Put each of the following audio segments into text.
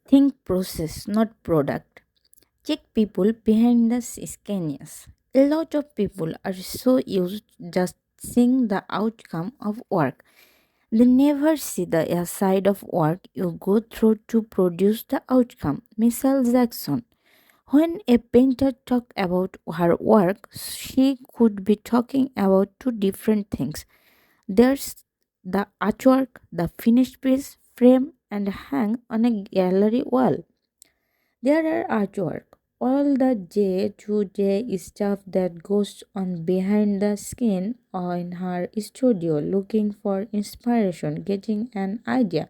Think process, not product. Check people behind the scenes. A lot of people are so used just seeing the outcome of work. They never see the side of work you go through to produce the outcome. Michelle Jackson. When a painter talked about her work, she could be talking about two different things. There's the artwork, the finished piece, frame and hang on a gallery wall. There are artwork, all the J to J stuff that goes on behind the skin or in her studio looking for inspiration, getting an idea,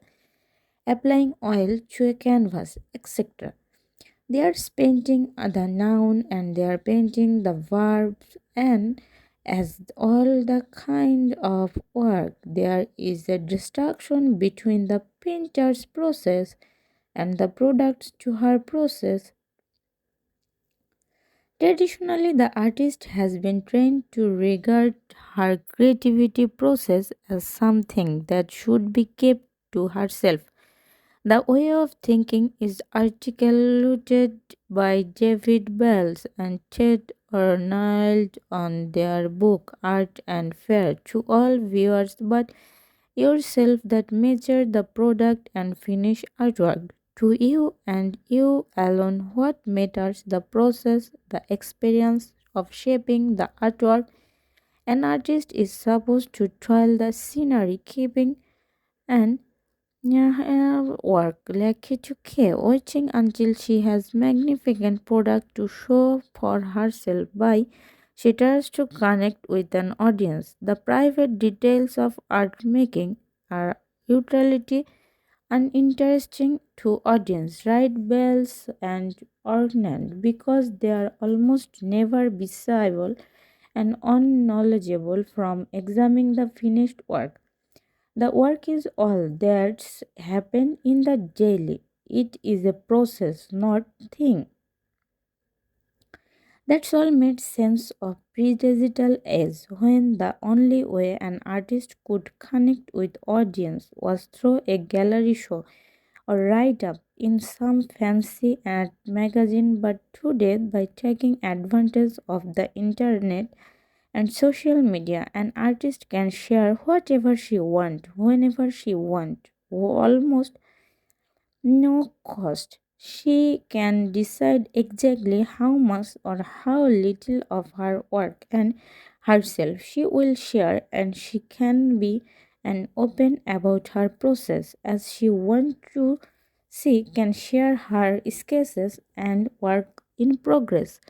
applying oil to a canvas, etc. They are painting the noun and they are painting the verbs, and as all the kind of work there is a distraction between the painter's process and the products to her process. Traditionally, the artist has been trained to regard her creativity process as something that should be kept to herself. The way of thinking is articulated by David Bells and Ted Arnold on their book Art and Fair to all viewers but yourself that measure the product and finish artwork. To you and you alone, what matters the process, the experience of shaping the artwork. An artist is supposed to toil the scenery, keeping and work like to care, watching until she has magnificent product to show for herself by she tries to connect with an audience. The private details of art making are utility uninteresting to audience, right? Bells and ornament because they are almost never visible and unknowledgeable from examining the finished work. The work is all that's happen in the daily. It is a process, not thing. That's all made sense of pre-digital age when the only way an artist could connect with audience was through a gallery show or write up in some fancy ad magazine. But today, by taking advantage of the internet and social media, an artist can share whatever she want whenever she want, almost no cost. She can decide exactly how much or how little of her work and herself she will share, and she can be and open about her process as she wants to. She can share her sketches and work in progress,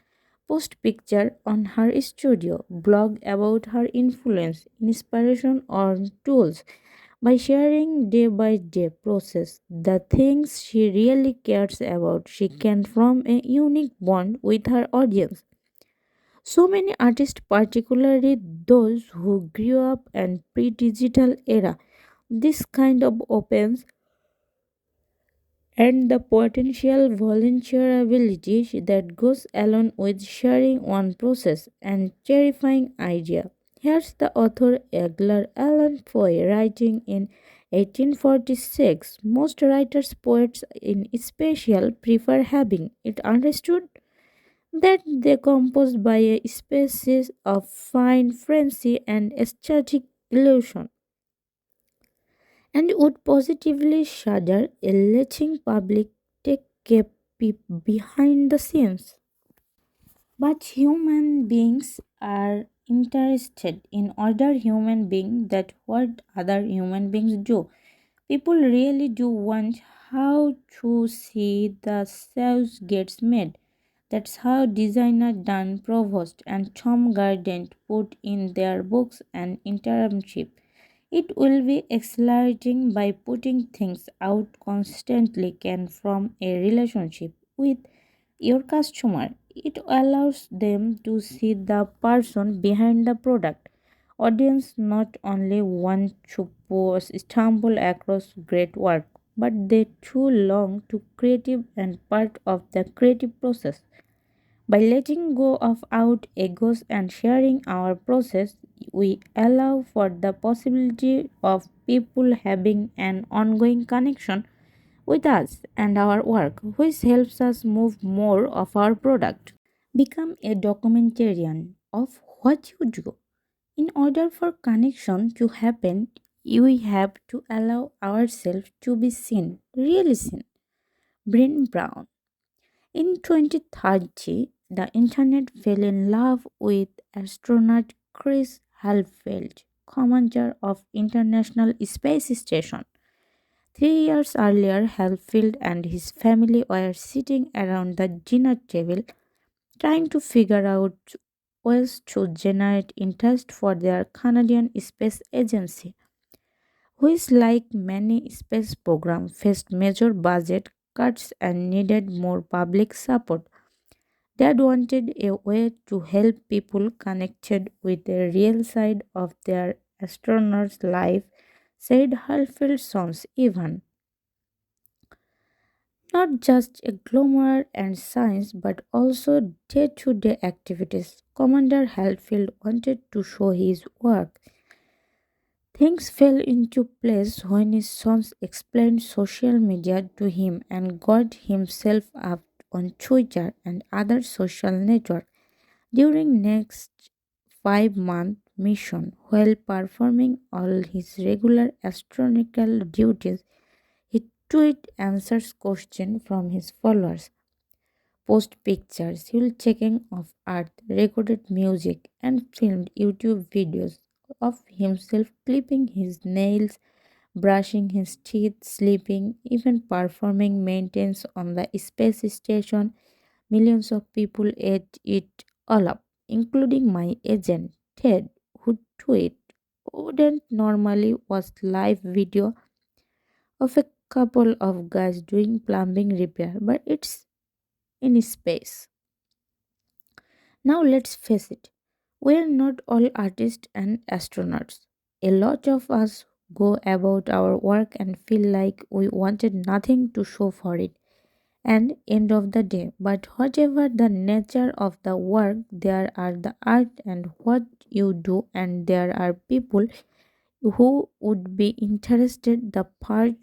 post picture on her studio, blog about her influence, inspiration or tools. By sharing day by day process, the things she really cares about, she can form a unique bond with her audience. So many artists, particularly those who grew up in pre-digital era, this kind of opens and the potential vulnerability that goes along with sharing one process and terrifying idea. Here's the author Edgar Allan Poe writing in 1846. Most writers, poets in special, prefer having it understood that they composed by a species of fine frenzy and aesthetic illusion and would positively shudder a letting public take a peep behind the scenes. But human beings are interested in other human beings that what other human beings do. People really do want how to see the sales gets made. That's how designer Dan Provost and Tom Garden put in their books and internship. It will be accelerating by putting things out constantly can from a relationship with your customer. It allows them to see the person behind the product. Audience not only want to post stumble across great work, but they too long to creative and part of the creative process. By letting go of out egos and sharing our process, we allow for the possibility of people having an ongoing connection with us and our work, which helps us move more of our product. Become a documentarian of what you do. In order for connection to happen, we have to allow ourselves to be seen, really seen. Bryn Brown. In 2030, the internet fell in love with astronaut Chris Hadfield, commander of International Space Station. 3 years earlier, Hadfield and his family were sitting around the dinner table trying to figure out ways to generate interest for their Canadian Space Agency, which, like many space programs, faced major budget cuts and needed more public support. Dad wanted a way to help people connected with the real side of their astronaut's life, said Halfield Sons Evan. Not just a glamour and science, but also day to day activities. Commander Halfield wanted to show his work. Things fell into place when his sons explained social media to him and got himself up on Twitter and other social networks. During next 5 month mission, while performing all his regular astronomical duties, he tweet answers questions from his followers, post pictures, while checking of Earth, recorded music, and filmed YouTube videos of himself clipping his nails, brushing his teeth, sleeping, even performing maintenance on the space station. Millions of people ate it all up, including my agent, Ted, who tweet wouldn't normally watch live video of a couple of guys doing plumbing repair, but it's in space. Now let's face it, we're not all artists and astronauts. A lot of us go about our work and feel like we wanted nothing to show for it and end of the day. But whatever the nature of the work, there are the art and what you do, and there are people who would be interested the part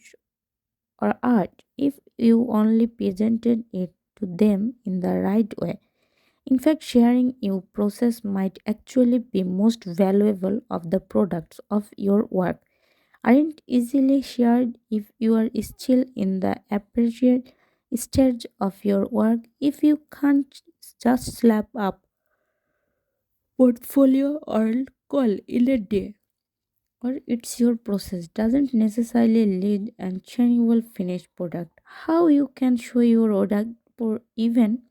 or art if you only presented it to them in the right way. In fact, sharing your process might actually be most valuable of the products of your work aren't easily shared if you are still in the appreciate stage of your work. If you can't just slap up portfolio or call in a day, or it's your process doesn't necessarily lead and changeable finished product. How you can show your product for even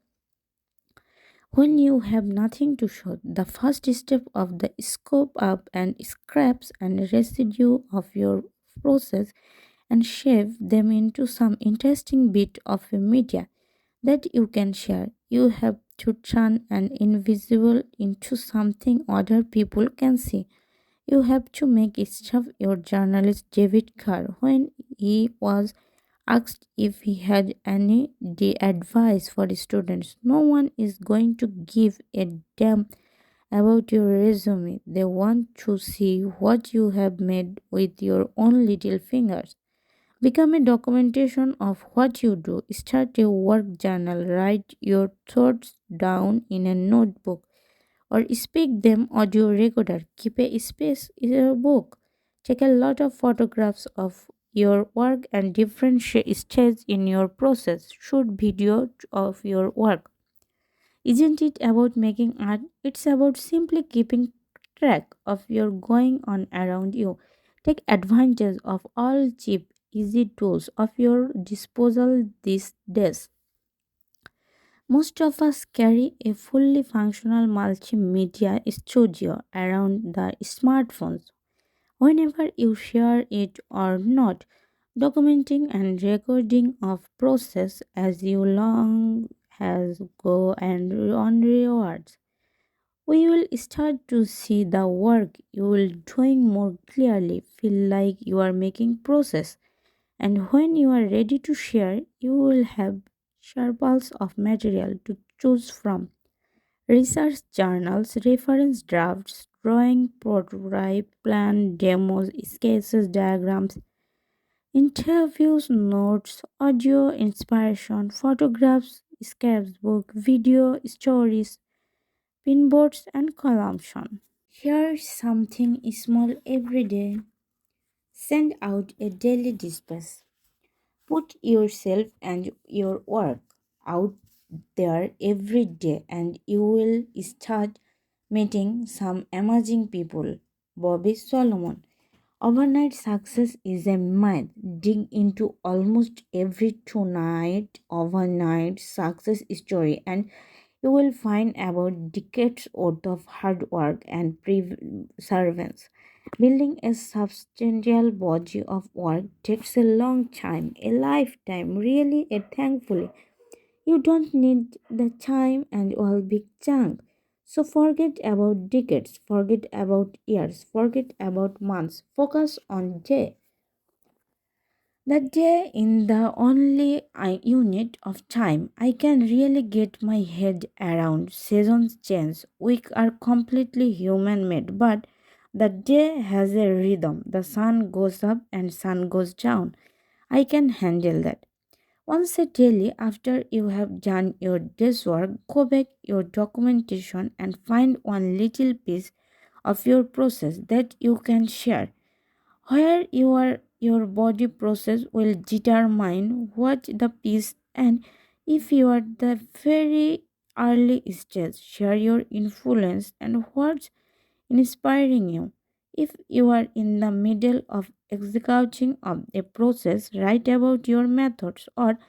when you have nothing to show. The first step of the scope up and scraps and residue of your process and shave them into some interesting bit of a media that you can share. You have to turn an invisible into something other people can see. You have to make stuff. Your journalist David Carr, when he was asked if he had any advice for the students, no one is going to give a damn about your resume. They want to see what you have made with your own little fingers. Become a documentation of what you do. Start a work journal. Write your thoughts down in a notebook or speak them audio recorder. Keep a space in your book. Take a lot of photographs of your work and different stages in your process. Shoot video of your work. Isn't it about making art? It's about simply keeping track of your going on around you. Take advantage of all cheap, easy tools of your disposal these days. Most of us carry a fully functional multimedia studio around the smartphones. Whenever you share it or not, documenting and recording of process as you long has go and on rewards. We will start to see the work you will doing more clearly, feel like you are making process, and when you are ready to share, you will have sharples of material to choose from. Research journals, reference drafts, drawing, prototype, plan, demos, sketches, diagrams. Interviews, notes, audio, inspiration, photographs, scrapbook, video, stories, pinboards, and columns. Share something small every day. Send out a daily dispatch. Put yourself and your work out there every day, and you will start meeting some amazing people. Bobby Solomon. Overnight success is a myth. Dig into almost every tonight overnight success story, and you will find about decades worth of hard work and perseverance. Building a substantial body of work takes a long time, a lifetime, really, a thankfully. You don't need the time and all big chunk. So forget about decades, forget about years, forget about months. Focus on day. The day in the only unit of time I can really get my head around. Seasons change, weeks are completely human made, but the day has a rhythm. The sun goes up and sun goes down. I can handle that. Once a daily, after you have done your day's work, go back your documentation and find one little piece of your process that you can share. Where your body process will determine what the piece, and if you are the very early stage, share your influence and what's inspiring you. If you are in the middle of executing of a process, write about your methods or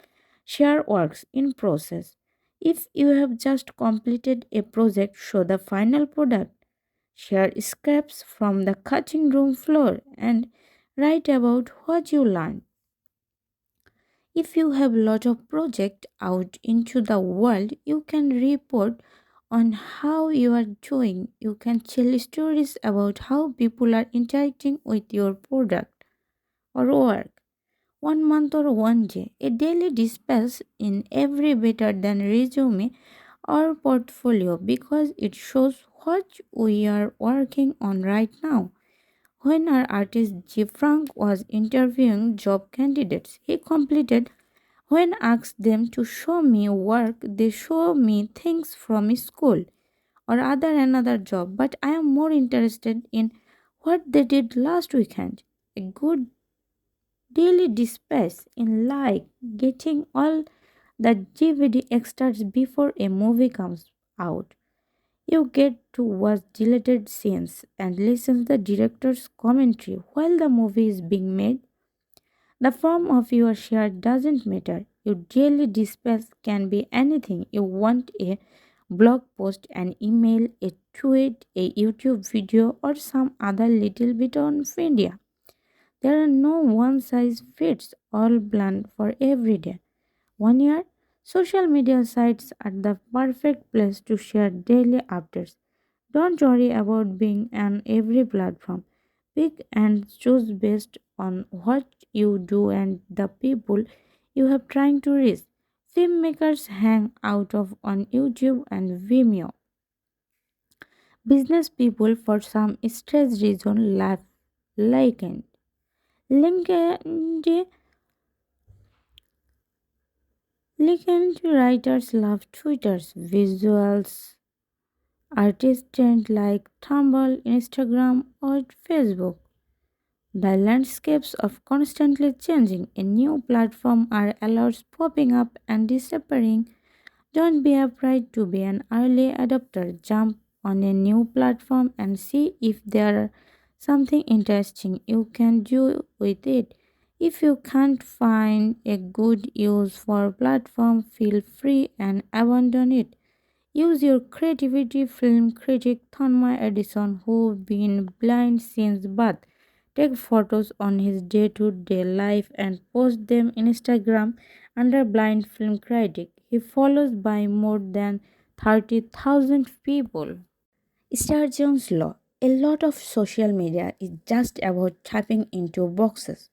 share works in process. If you have just completed a project, show the final product. Share scraps from the cutting room floor and write about what you learned. If you have lot of project out into the world, you can report on how you are doing. You can tell stories about how people are interacting with your product or work. 1 month or one day, a daily dispatch in every better than resume or portfolio because it shows what we are working on right now. When our artist G. Frank was interviewing job candidates, he completed when asked them to show me work, they show me things from school or other another job, but I am more interested in what they did last weekend. A good daily dispatch in like getting all the DVD extras before a movie comes out. You get to watch deleted scenes and listen to the director's commentary while the movie is being made. The form of your share doesn't matter. Your daily dispatch can be anything you want: a blog post, an email, a tweet, a YouTube video, or some other little bit on media. There are no one size fits all plan for every day. 1 year, social media sites are the perfect place to share daily updates. Don't worry about being on every platform. Pick and choose based on what you do and the people you have trying to reach. Filmmakers hang out of on YouTube and Vimeo. Business people for some strange reason laugh like it. LinkedIn, LinkedIn writers love Twitter's visuals. Artists trend like Tumblr, Instagram, or Facebook. The landscapes of constantly changing, a new platform are alerts popping up and disappearing. Don't be afraid to be an early adopter. Jump on a new platform and see if there are something interesting you can do with it. If you can't find a good use for platform, feel free and abandon it. Use your creativity. Film critic Thanmay Edison, who been blind since birth, take photos on his day-to-day life and post them Instagram under blind film critic. He follows by more than 30,000 people. Sturgeon's law. A lot of social media is just about typing into boxes.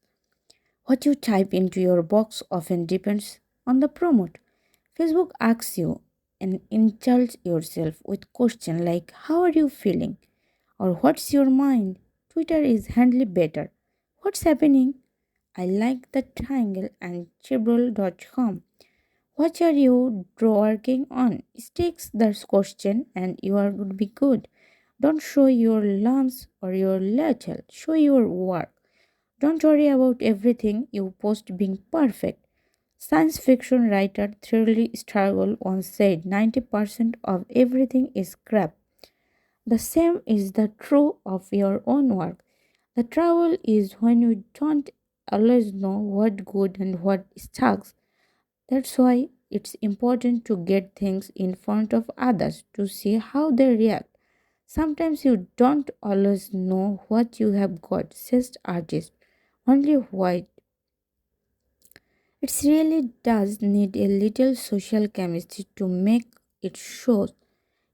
What you type into your box often depends on the promote. Facebook asks you and indulge yourself with questions like how are you feeling or what's your mind. Twitter is handily better. What's happening? I like the triangle and chibble.com. What are you working on? Sticks the question and you are would be good. Don't show your lunch or your little. Show your work. Don't worry about everything you post being perfect. Science fiction writer Shirley Struggle once said 90% of everything is crap. The same is the true of your own work. The trouble is when you don't always know what good and what sucks. That's why it's important to get things in front of others to see how they react. Sometimes you don't always know what you have got, says artist. Only why it really does need a little social chemistry to make it show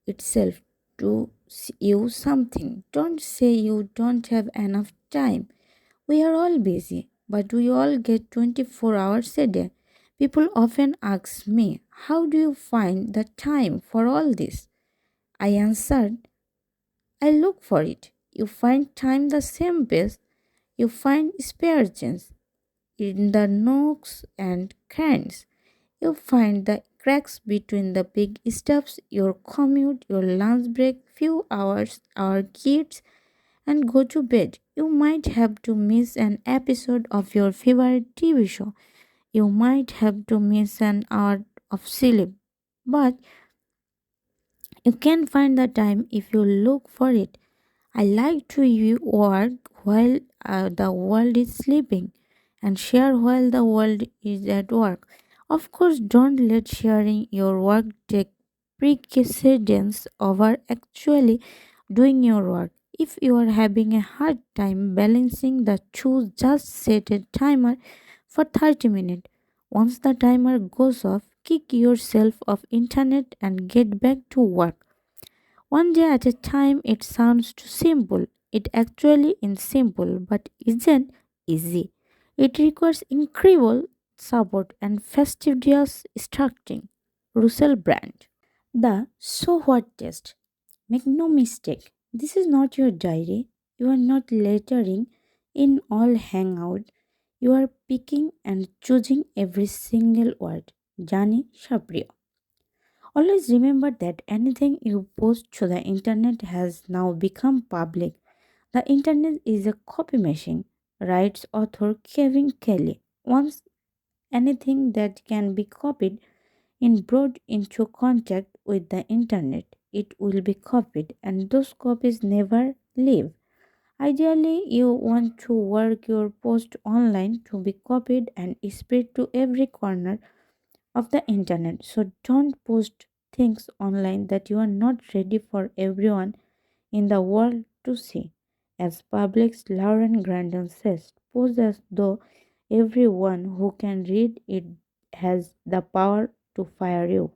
itself to you something. Don't say you don't have enough time. We are all busy, but we all get 24 hours a day. People often ask me, how do you find the time for all this? I answered, I look for it. You find time the same pace. You find spare change in the nooks and crannies. You find the cracks between the big steps, your commute, your lunch break, few hours, our kids, and go to bed. You might have to miss an episode of your favorite TV show. You might have to miss an hour of sleep. But you can find the time if you look for it. I like to work while the world is sleeping and share while the world is at work. Of course, don't let sharing your work take precedence over actually doing your work. If you are having a hard time balancing the two, just set a timer for 30 minutes. Once the timer goes off, kick yourself off internet and get back to work. One day at a time, it sounds too simple. It actually is simple, but isn't easy. It requires incredible support and fastidious structuring. Russell Brand. The so what test. Make no mistake, this is not your diary. You are not lettering in all hangout. You are picking and choosing every single word. Jani Shaprio. Always remember that anything you post to the internet has now become public. The internet is a copy machine, writes author Kevin Kelly. Once anything that can be copied and brought into contact with the internet, it will be copied, and those copies never leave. Ideally, you want to work your post online to be copied and spread to every corner of the internet. So don't post things online that you are not ready for everyone in the world to see. As Publix Lauren Grandin says, post as though everyone who can read it has the power to fire you.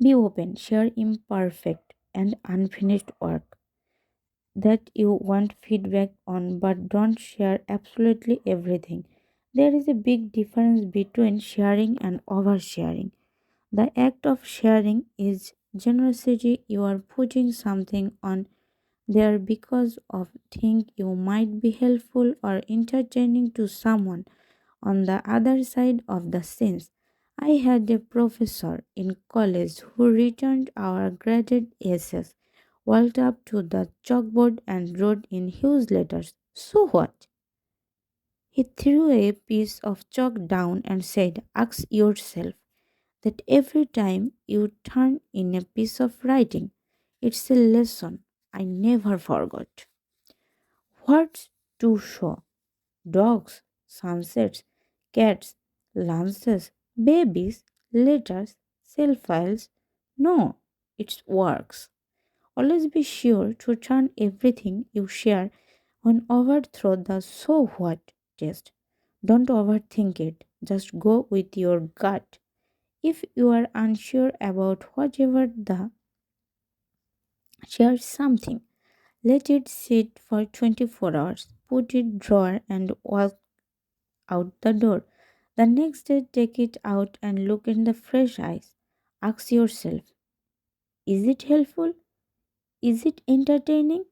Be open, share imperfect and unfinished work that you want feedback on, but don't share absolutely everything. There is a big difference between sharing and oversharing. The act of sharing is generosity. You are putting something on there because of think you might be helpful or entertaining to someone on the other side of the scenes. I had a professor in college who returned our graded essays, walked up to the chalkboard and wrote in huge letters, "So what?" He threw a piece of chalk down and said, "Ask yourself that every time you turn in a piece of writing, it's a lesson I never forgot." What to show? Dogs, sunsets, cats, lances, babies, letters, cell files. No, it works. Always be sure to turn everything you share on over through the so what test. Don't overthink it. Just go with your gut. If you are unsure about whatever the share something, let it sit for 24 hours. Put it drawer and walk out the door. The next day take it out and look in the fresh eyes. Ask yourself, is it helpful? Is it entertaining?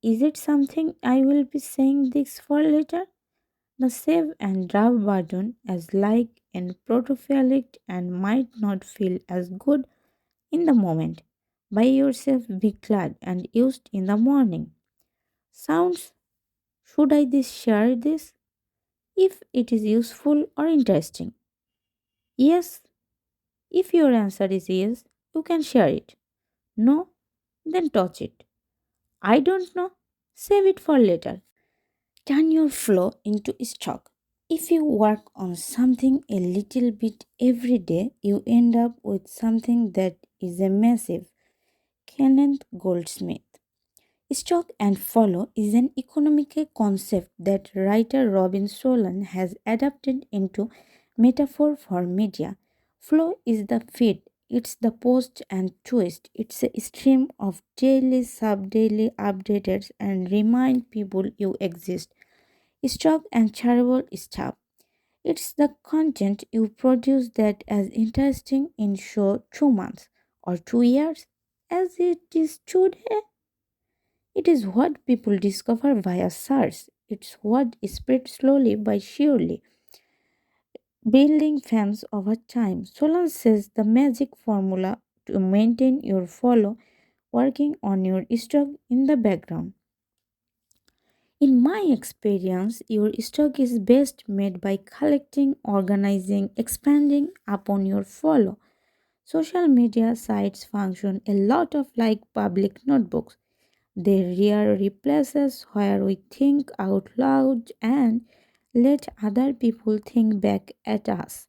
Is it something I will be saying this for later? The save and draft button as like and protoflict and might not feel as good in the moment. Buy yourself be glad and used in the morning. Sounds should I this share this if it is useful or interesting? Yes, if your answer is yes, you can share it. No, then touch it. I don't know. Save it for later. Turn your flow into stock. If you work on something a little bit every day, you end up with something that is a massive. Kenneth Goldsmith. Stock and follow is an economic concept that writer Robin Solan has adapted into metaphor for media. Flow is the feed, it's the post and twist. It's a stream of daily, sub-daily updates and remind people you exist. Stock and charitable stuff. It's the content you produce that as interesting in show 2 months or 2 years as it is today. It is what people discover via search. It's what spreads slowly by surely, building fans over time. Solan says the magic formula to maintain your follow working on your stock in the background. In my experience, your stock is best made by collecting, organizing, expanding upon your follow. Social media sites function a lot of like public notebooks. They rarely places where we think out loud and let other people think back at us.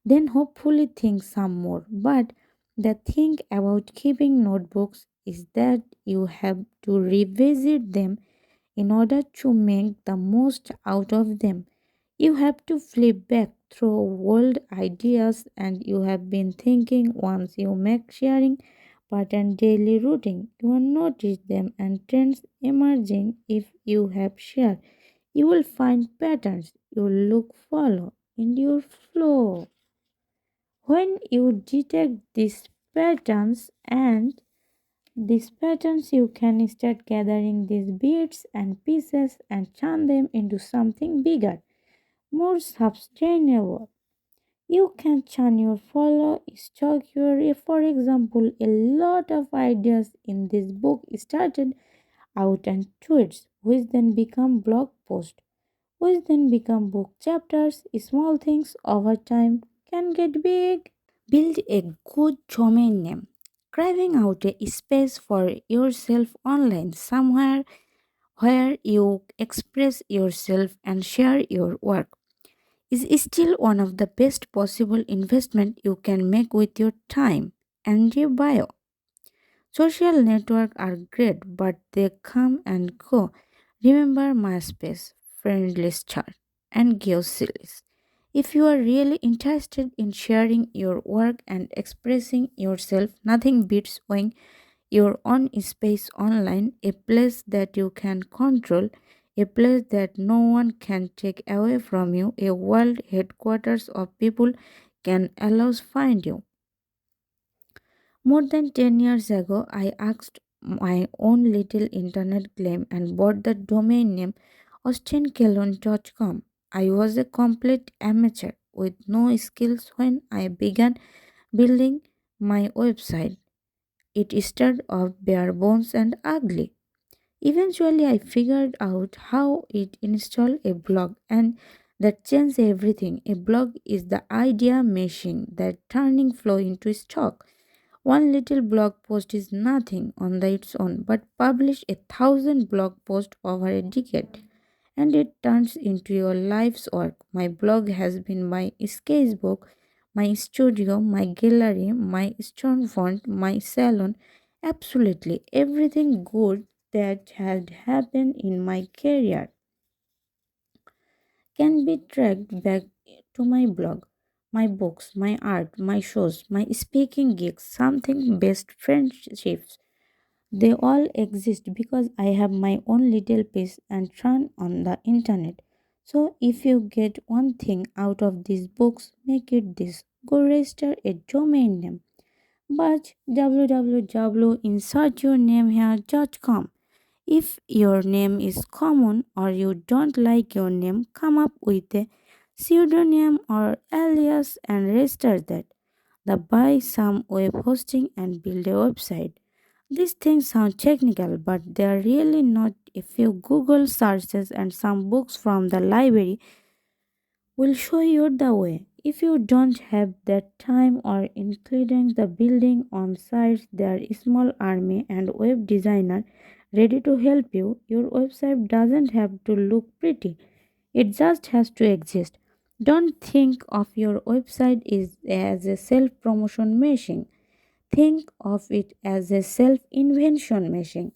Then hopefully think some more. But the thing about keeping notebooks is that you have to revisit them in order to make the most out of them. You have to flip back through old ideas and you have been thinking once you make sharing pattern daily routine. You will notice them and trends emerging if you have shared. You will find patterns you look follow in your flow. When you detect these patterns, you can start gathering these bits and pieces and turn them into something bigger, more sustainable. You can churn your follow, stock your, for example, a lot of ideas in this book started out and tweets, which then become blog posts, which then become book chapters. Small things over time can get big. Build a good domain name. Carving out a space for yourself online somewhere where you express yourself and share your work is still one of the best possible investment you can make with your time and your bio. Social networks are great, but they come and go. Remember MySpace, Friendlist Chat, and GeoCities. If you are really interested in sharing your work and expressing yourself, nothing beats owning your own space online, a place that you can control, a place that no one can take away from you, a world headquarters of people can allows find you. More than 10 years ago, I asked my own little internet claim and bought the domain name austinkelon.com. I was a complete amateur with no skills when I began building my website. It started off bare bones and ugly. Eventually, I figured out how it install a blog and that changed everything. A blog is the idea machine that turning flow into stock. One little blog post is nothing on its own, but publish 1,000 blog posts over a decade and it turns into your life's work. My blog has been my sketchbook, my studio, my gallery, my stone font, my salon, absolutely everything good that had happened in my career can be tracked back to my blog. My books, my art, my shows, my speaking gigs, something best friendships. They all exist because I have my own little piece and run on the internet. So if you get one thing out of these books, make it this. Go register a domain name. But www insert your name here.com. If your name is common or you don't like your name, come up with a pseudonym or alias and register that. Buy some web hosting and build a website. These things sound technical, but they are really not. A few Google searches and some books from the library will show you the way. If you don't have that time or including the building on site, there is small army and web designer ready to help you. Your website doesn't have to look pretty. It just has to exist. Don't think of your website as a self-promotion machine. Think of it as a self-invention machine.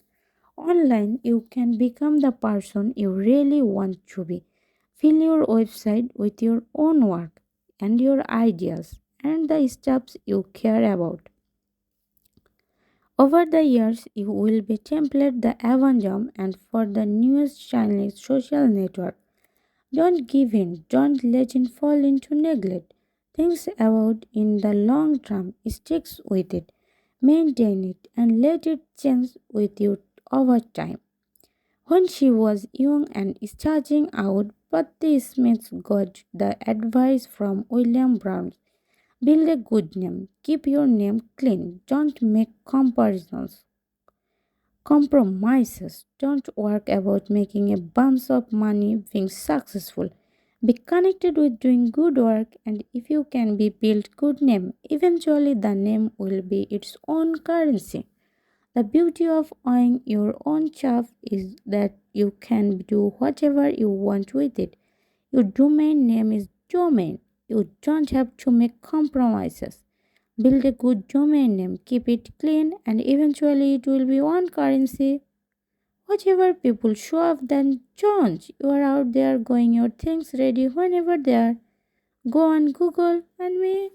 Online, you can become the person you really want to be. Fill your website with your own work and your ideas and the stuffs you care about. Over the years, you will be template the Avangem and for the newest Chinese social network. Don't give in, don't let it fall into neglect. Think about in the long term, stick with it, maintain it, and let it change with you over time. When she was young and starting out, Patti Smith got the advice from William Brown. Build a good name. Keep your name clean. Don't make compromises. Don't work about making a bunch of money being successful. Be connected with doing good work, and if you can be build good name, eventually the name will be its own currency. The beauty of owning your own stuff is that you can do whatever you want with it. Your domain name is domain. You don't have to make compromises. Build a good domain name, keep it clean, and eventually it will be one currency. Whatever people show off, then don't. You are out there going your things ready whenever they are. Go on Google and me.